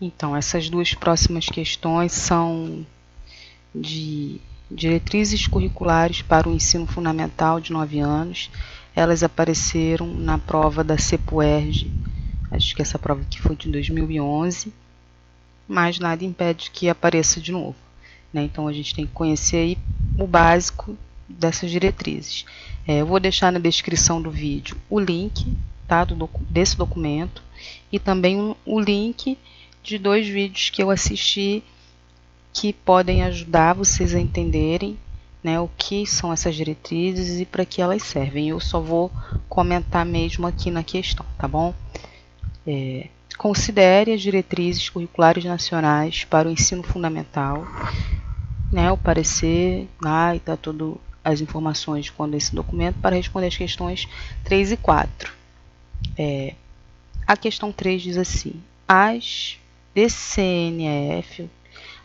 Então, essas duas próximas questões são de diretrizes curriculares para o ensino fundamental de 9 anos. Elas apareceram na prova da CEPUERJ, acho que essa prova aqui foi de 2011, mas nada impede que apareça de novo, né? Então, a gente tem que conhecer aí o básico dessas diretrizes. Eu vou deixar na descrição do vídeo o link, tá, desse documento e também o link de 2 vídeos que eu assisti que podem ajudar vocês a entenderem, né, o que são essas diretrizes e para que elas servem. Eu só vou comentar mesmo aqui na questão, tá bom? Considere as diretrizes curriculares nacionais para o ensino fundamental, né, o parecer, lá está tudo as informações quando esse documento para responder as questões 3 e 4. A questão 3 diz assim: as DCNF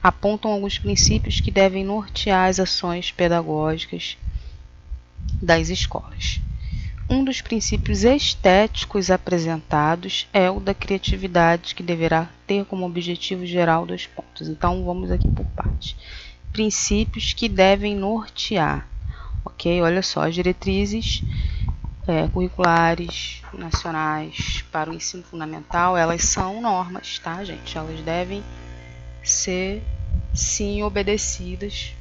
apontam alguns princípios que devem nortear as ações pedagógicas das escolas. Um dos princípios estéticos apresentados é o da criatividade, que deverá ter como objetivo geral 2 pontos. Então, vamos aqui por parte. Princípios que devem nortear. Ok? Olha só, as diretrizes curriculares nacionais para o ensino fundamental, elas são normas, tá, gente? Elas devem ser, sim, obedecidas,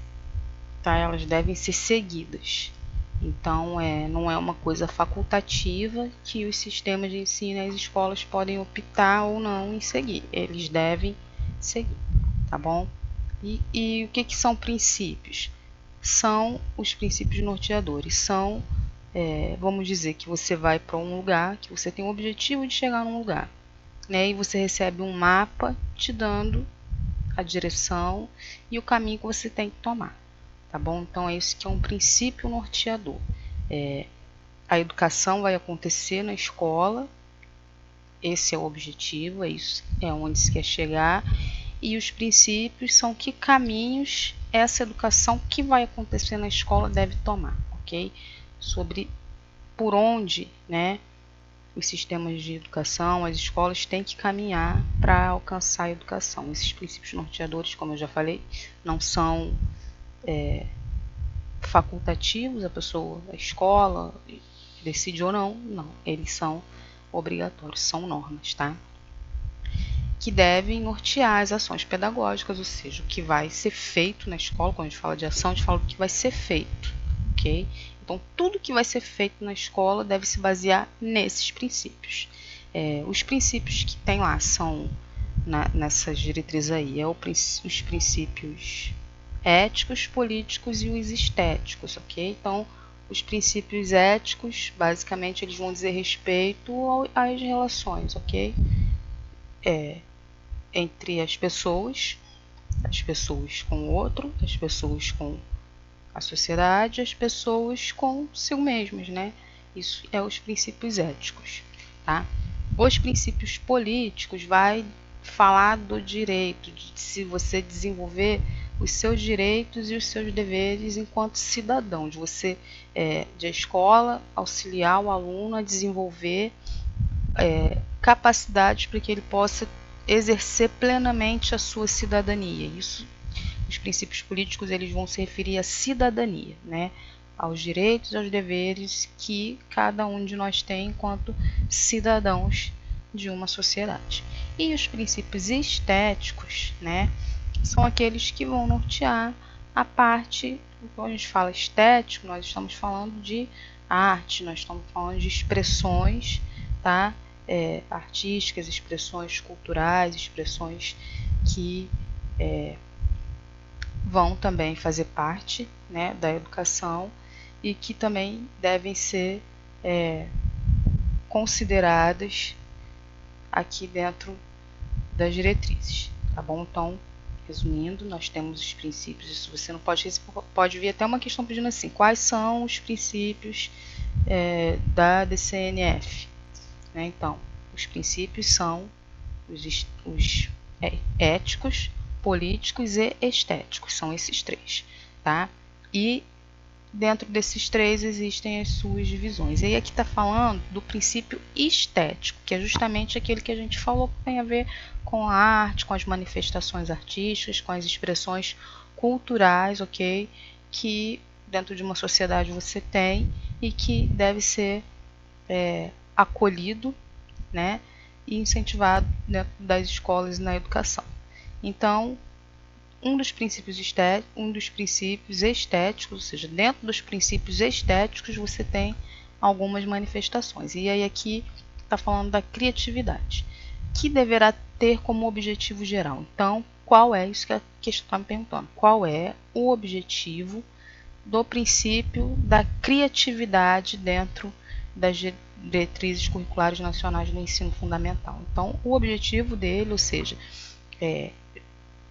tá? Elas devem ser seguidas. Então, não é uma coisa facultativa que os sistemas de ensino e as escolas podem optar ou não em seguir. Eles devem seguir, tá bom? E o que são princípios? São os princípios norteadores. São, vamos dizer que você vai para um lugar, que você tem o objetivo de chegar num lugar, né? E você recebe um mapa te dando a direção e o caminho que você tem que tomar, tá bom? Então, é isso que é um princípio norteador. A educação vai acontecer na escola, esse é o objetivo, é isso, é onde se quer chegar, e os princípios são que caminhos essa educação que vai acontecer na escola deve tomar, ok? Sobre por onde, né, os sistemas de educação, as escolas têm que caminhar para alcançar a educação. Esses princípios norteadores, como eu já falei, não são facultativos, a escola decide ou não, eles são obrigatórios, são normas, tá? Que devem nortear as ações pedagógicas, ou seja, o que vai ser feito na escola. Quando a gente fala de ação, a gente fala do que vai ser feito, ok? Então, tudo que vai ser feito na escola deve se basear nesses princípios. Os princípios que tem lá são, nessas diretrizes aí, os princípios éticos, políticos e os estéticos, ok? Então, os princípios éticos, basicamente, eles vão dizer respeito às relações, ok? Entre as pessoas com o outro, as pessoas com a sociedade, as pessoas consigo mesmas, né? Isso é os princípios éticos, tá? Os princípios políticos vai falar do direito, de se você desenvolver os seus direitos e os seus deveres enquanto cidadão, de você, de a escola, auxiliar o aluno a desenvolver capacidades para que ele possa exercer plenamente a sua cidadania. Isso, os princípios políticos, eles vão se referir à cidadania, né? Aos direitos e aos deveres que cada um de nós tem enquanto cidadãos de uma sociedade. E os princípios estéticos, né, são aqueles que vão nortear a parte, quando a gente fala estético, nós estamos falando de arte, nós estamos falando de expressões, tá? Artísticas, expressões culturais, expressões que vão também fazer parte, né, da educação e que também devem ser consideradas aqui dentro das diretrizes, tá bom? Então, resumindo, nós temos os princípios. Isso você não pode vir até uma questão pedindo assim: quais são os princípios da DCNF? Né? Então, os princípios são os éticos, políticos e estéticos, são esses 3, tá? E dentro desses três existem as suas divisões. E aí aqui está falando do princípio estético, que é justamente aquele que a gente falou que tem a ver com a arte, com as manifestações artísticas, com as expressões culturais, ok? Que dentro de uma sociedade você tem e que deve ser acolhido, né? E incentivado dentro das escolas e na educação. Então, um dos princípios estéticos, ou seja, dentro dos princípios estéticos você tem algumas manifestações. E aí aqui está falando da criatividade, que deverá ter como objetivo geral. Então, qual é isso que a questão está me perguntando? Qual é o objetivo do princípio da criatividade dentro das diretrizes curriculares nacionais do ensino fundamental? Então, o objetivo dele, ou seja,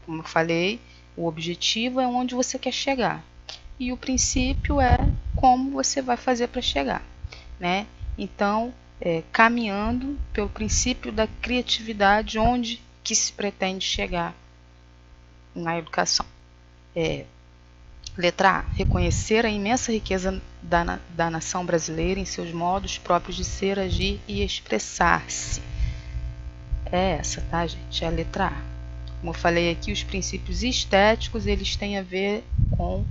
como eu falei, o objetivo é onde você quer chegar e o princípio é como você vai fazer para chegar, né? Então, caminhando pelo princípio da criatividade, onde que se pretende chegar na educação. Letra A, reconhecer a imensa riqueza da nação brasileira em seus modos próprios de ser, agir e expressar-se. É essa, tá, gente? É a letra A. Como eu falei aqui, os princípios estéticos, eles têm a ver com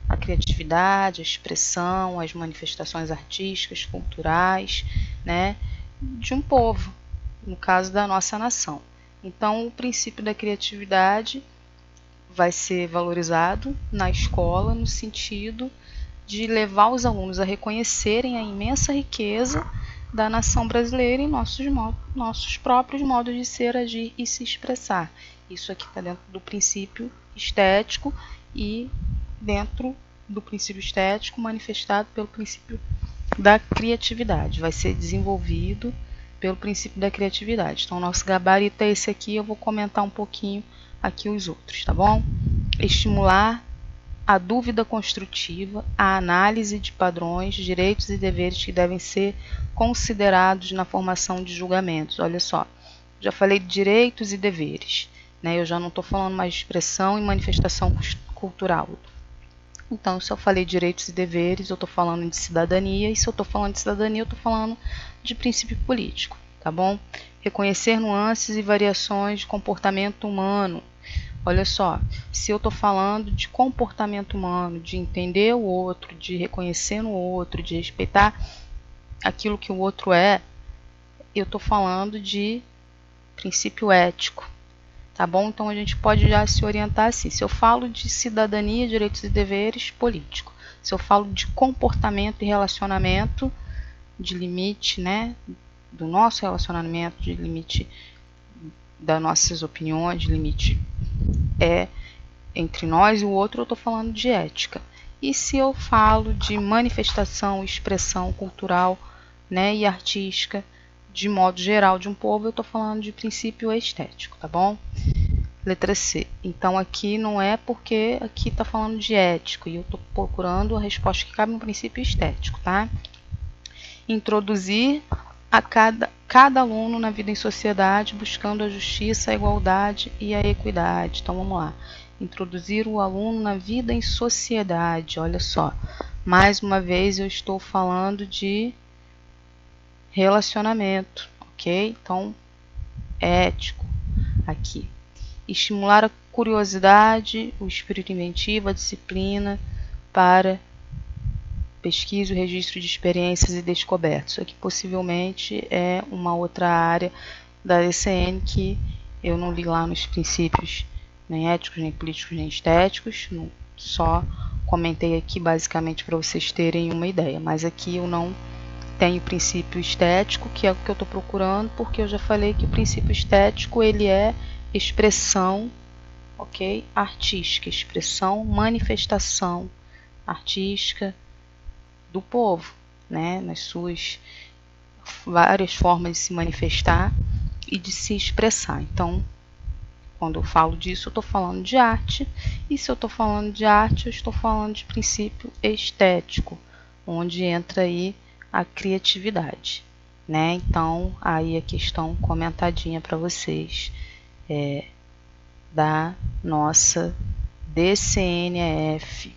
a criatividade, a expressão, as manifestações artísticas, culturais, né, de um povo, no caso da nossa nação. Então, o princípio da criatividade vai ser valorizado na escola no sentido de levar os alunos a reconhecerem a imensa riqueza da nação brasileira em nossos próprios modos de ser, agir e se expressar. Isso aqui está dentro do princípio estético e dentro do princípio estético manifestado pelo princípio da criatividade. Vai ser desenvolvido pelo princípio da criatividade. Então, nosso gabarito é esse aqui. Eu vou comentar um pouquinho aqui os outros, tá bom? Estimular a dúvida construtiva, a análise de padrões, direitos e deveres que devem ser considerados na formação de julgamentos. Olha só, já falei de direitos e deveres, né? Eu já não estou falando mais de expressão e manifestação cultural. Então, se eu falei direitos e deveres, eu estou falando de cidadania, e se eu estou falando de cidadania, eu estou falando de princípio político, tá bom? Reconhecer nuances e variações de comportamento humano. Olha só, se eu estou falando de comportamento humano, de entender o outro, de reconhecer no outro, de respeitar aquilo que o outro é, eu estou falando de princípio ético, tá bom? Então a gente pode já se orientar assim. Se eu falo de cidadania, direitos e deveres, político. Se eu falo de comportamento e relacionamento, de limite, né, do nosso relacionamento, de limite das nossas opiniões, de limite entre nós e o outro, eu estou falando de ética. E se eu falo de manifestação, expressão cultural, né, e artística, de modo geral, de um povo, eu estou falando de princípio estético, tá bom? Letra C. Então, aqui não é porque aqui está falando de ético e eu estou procurando a resposta que cabe no princípio estético, tá? Introduzir a cada aluno na vida em sociedade, buscando a justiça, a igualdade e a equidade. Então, vamos lá. Introduzir o aluno na vida em sociedade. Olha só. Mais uma vez, eu estou falando de relacionamento, ok? Então, ético aqui. Estimular a curiosidade, o espírito inventivo, a disciplina para pesquisa e registro de experiências e descobertas. Isso aqui possivelmente é uma outra área da ECN que eu não li lá nos princípios nem éticos, nem políticos, nem estéticos. Só comentei aqui basicamente para vocês terem uma ideia. Mas aqui eu não tenho o princípio estético, que é o que eu estou procurando, porque eu já falei que o princípio estético ele é expressão, ok? Artística, expressão, manifestação artística do povo, né, nas suas várias formas de se manifestar e de se expressar. Então, quando eu falo disso, eu estou falando de arte, e se eu estou falando de arte, eu estou falando de princípio estético, onde entra aí a criatividade, né? Então, aí a questão comentadinha para vocês da nossa DCNF.